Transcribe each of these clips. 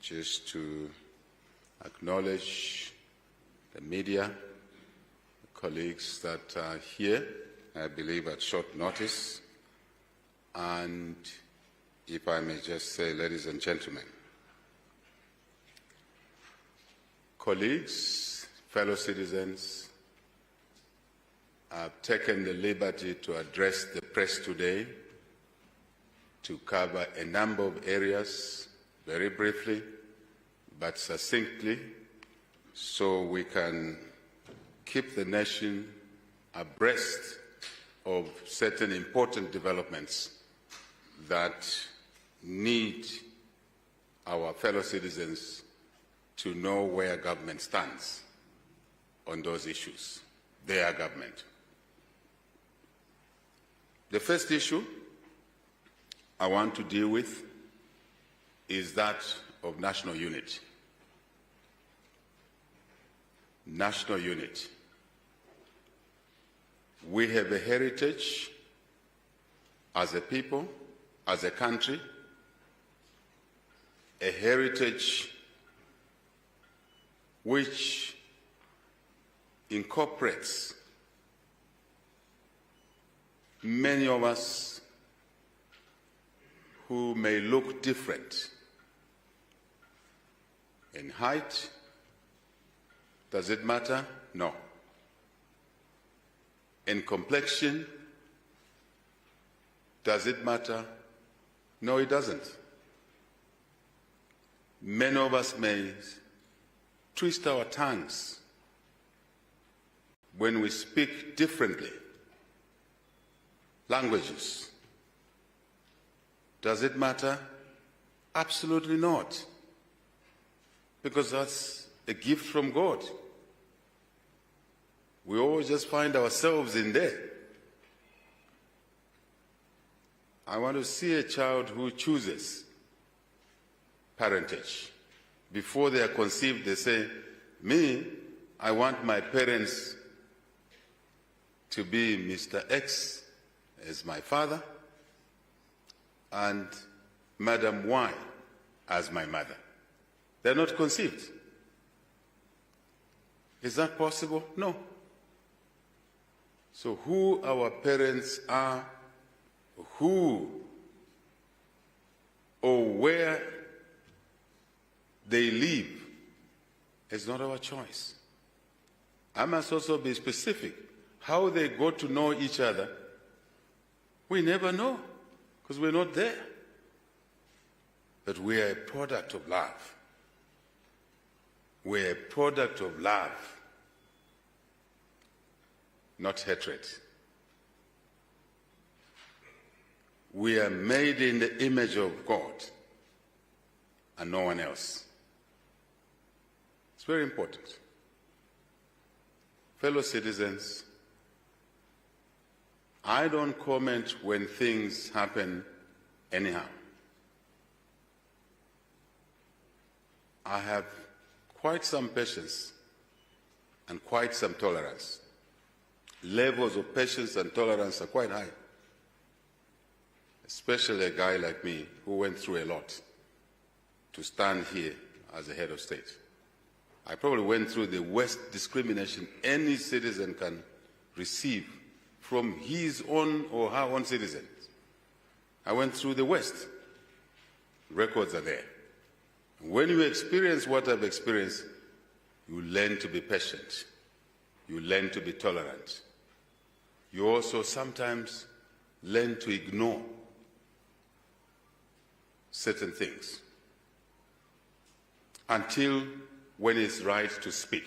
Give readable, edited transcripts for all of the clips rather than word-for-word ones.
Just to acknowledge the media, the colleagues that are here, I believe at short notice, and if I may just say, ladies and gentlemen, colleagues, fellow citizens, I've taken the liberty to address the press today to cover a number of areas, very briefly, but succinctly, so we can keep the nation abreast of certain important developments that need our fellow citizens to know where government stands on those issues, their government. The first issue I want to deal with is that of national unity. National unity. We have a heritage as a people, as a country, a heritage which incorporates many of us who may look different in height. Does it matter? No. In complexion, does it matter? No, it doesn't. Many of us may twist our tongues when we speak differently languages. Does it matter? Absolutely not. Because that's a gift from God. We always just find ourselves in there. I want to see a child who chooses parentage. Before they are conceived, they say, me, I want my parents to be Mr. X as my father and Madam Y as my mother. They're not conceived. Is that possible? No. So who our parents are, who or where they live is not our choice. I must also be specific. How they got to know each other, we never know, because we're not there. But we are a product of love. We're a product of love, not hatred. We are made in the image of God and no one else. It's very important. Fellow citizens, I don't comment when things happen anyhow. I have quite some patience and quite some tolerance. Levels of patience and tolerance are quite high, especially a guy like me who went through a lot to stand here as a head of state. I probably went through the worst discrimination any citizen can receive from his own or her own citizens. I went through the worst. Records are there. When you experience what I've experienced, you learn to be patient. You learn to be tolerant. You also sometimes learn to ignore certain things until when it's right to speak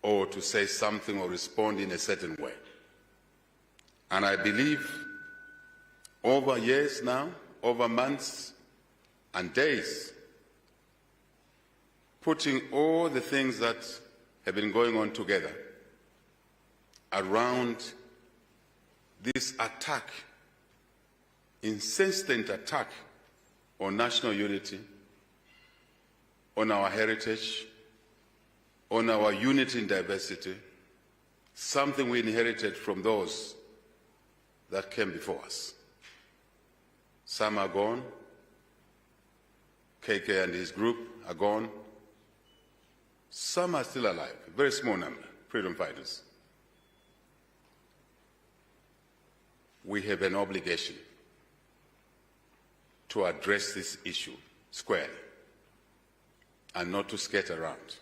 or to say something or respond in a certain way. And I believe over years now, over months and days, putting all the things that have been going on together around this attack, insistent attack on national unity, on our heritage, on our unity in diversity, something we inherited from those that came before us. Some are gone. KK and his group are gone. Some are still alive, a very small number, freedom fighters. We have an obligation to address this issue squarely and not to scatter around,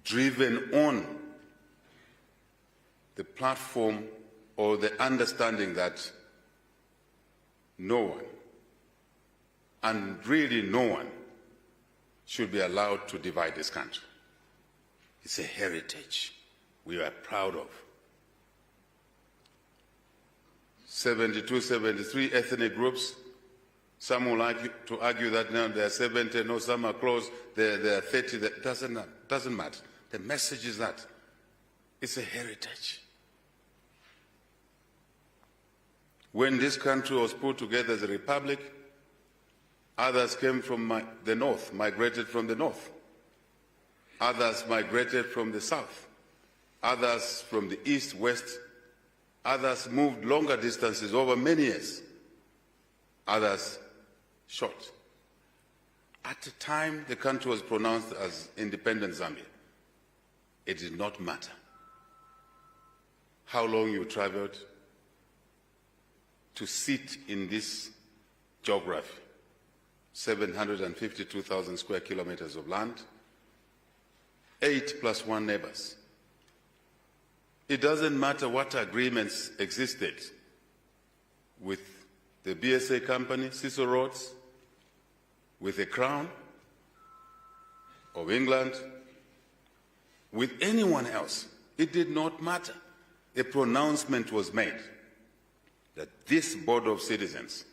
driven on the platform or the understanding that no one, and really no one, should be allowed to divide this country. It's a heritage we are proud of. 72, 73 ethnic groups. Some will like to argue that now there are 70, no, some are close, there are 30. That doesn't matter. The message is that it's a heritage. When this country was put together as a republic, others came from the north, migrated from the north. Others migrated from the south. Others from the east, west. Others moved longer distances over many years. Others short. At the time the country was pronounced as independent Zambia, it did not matter how long you traveled to sit in this geography. 752,000 square kilometers of land, 8 + 1 neighbors. It doesn't matter what agreements existed with the BSA company, Cecil Rhodes, with the Crown of England, with anyone else. It did not matter. A pronouncement was made that this Board of Citizens